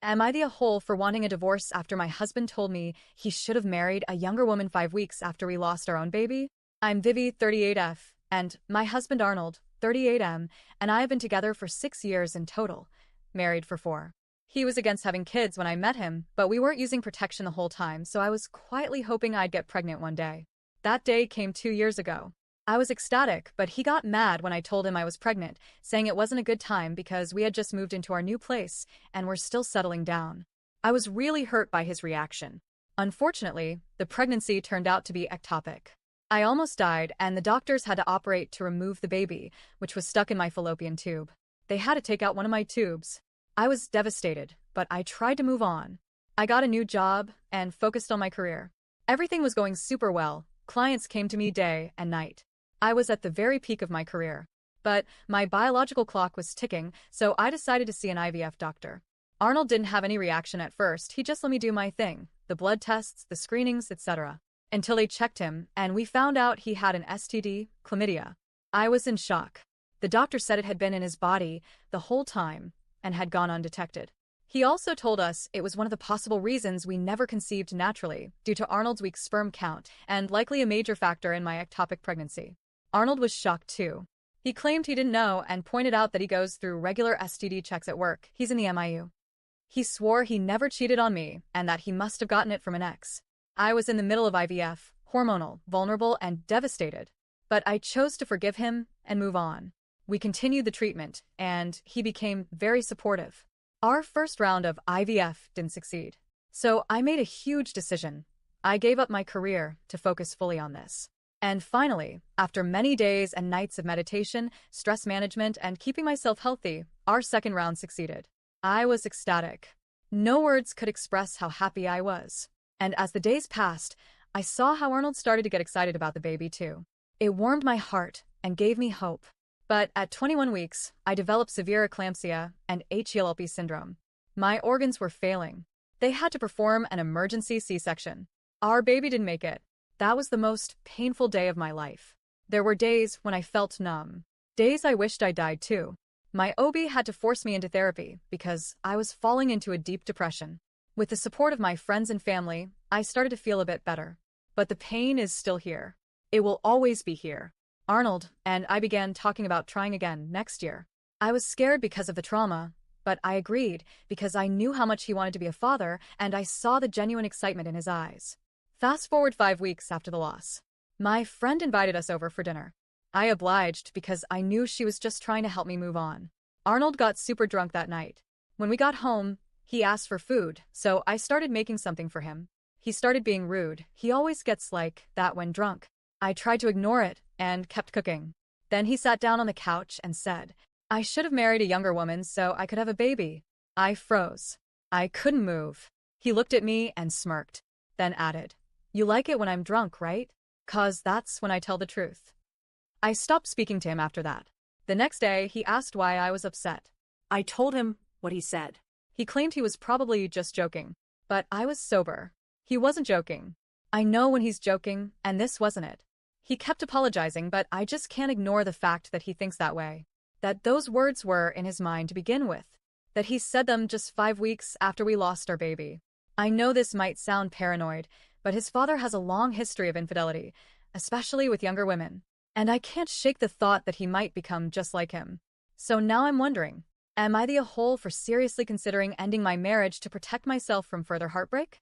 Am I the a-hole for wanting a divorce after my husband told me he should have married a younger woman 5 weeks after we lost our own baby? I'm Vivi, 38F, and my husband Arnold, 38M, and I have been together for 6 years in total, married for 4. He was against having kids when I met him, but we weren't using protection the whole time, so I was quietly hoping I'd get pregnant one day. That day came 2 years ago. I was ecstatic, but he got mad when I told him I was pregnant, saying it wasn't a good time because we had just moved into our new place and were still settling down. I was really hurt by his reaction. Unfortunately, the pregnancy turned out to be ectopic. I almost died, and the doctors had to operate to remove the baby, which was stuck in my fallopian tube. They had to take out one of my tubes. I was devastated, but I tried to move on. I got a new job and focused on my career. Everything was going super well. Clients came to me day and night. I was at the very peak of my career. But my biological clock was ticking, so I decided to see an IVF doctor. Arnold didn't have any reaction at first. He just let me do my thing, the blood tests, the screenings, etc. Until they checked him, and we found out he had an STD, chlamydia. I was in shock. The doctor said it had been in his body the whole time and had gone undetected. He also told us it was one of the possible reasons we never conceived naturally, due to Arnold's weak sperm count, and likely a major factor in my ectopic pregnancy. Arnold was shocked too. He claimed he didn't know and pointed out that he goes through regular STD checks at work. He's in the MIU. He swore he never cheated on me and that he must have gotten it from an ex. I was in the middle of IVF, hormonal, vulnerable, and devastated. But I chose to forgive him and move on. We continued the treatment, and he became very supportive. Our first round of IVF didn't succeed. So I made a huge decision. I gave up my career to focus fully on this. And finally, after many days and nights of meditation, stress management, and keeping myself healthy, our second round succeeded. I was ecstatic. No words could express how happy I was. And as the days passed, I saw how Arnold started to get excited about the baby too. It warmed my heart and gave me hope. But at 21 weeks, I developed severe eclampsia and HELLP syndrome. My organs were failing. They had to perform an emergency C-section. Our baby didn't make it. That was the most painful day of my life. There were days when I felt numb. Days I wished I died too. My OB had to force me into therapy because I was falling into a deep depression. With the support of my friends and family, I started to feel a bit better. But the pain is still here. It will always be here. Arnold and I began talking about trying again next year. I was scared because of the trauma, but I agreed because I knew how much he wanted to be a father and I saw the genuine excitement in his eyes. Fast forward 5 weeks after the loss. My friend invited us over for dinner. I obliged because I knew she was just trying to help me move on. Arnold got super drunk that night. When we got home, he asked for food, so I started making something for him. He started being rude. He always gets like that when drunk. I tried to ignore it and kept cooking. Then he sat down on the couch and said, I should have married a younger woman so I could have a baby. I froze. I couldn't move. He looked at me and smirked, then added, You like it when I'm drunk, right? 'Cause that's when I tell the truth. I stopped speaking to him after that. The next day, he asked why I was upset. I told him what he said. He claimed he was probably just joking, but I was sober. He wasn't joking. I know when he's joking, and this wasn't it. He kept apologizing, but I just can't ignore the fact that he thinks that way. That those words were in his mind to begin with. That he said them just 5 weeks after we lost our baby. I know this might sound paranoid, but his father has a long history of infidelity, especially with younger women. And I can't shake the thought that he might become just like him. So now I'm wondering, am I the a-hole for seriously considering ending my marriage to protect myself from further heartbreak?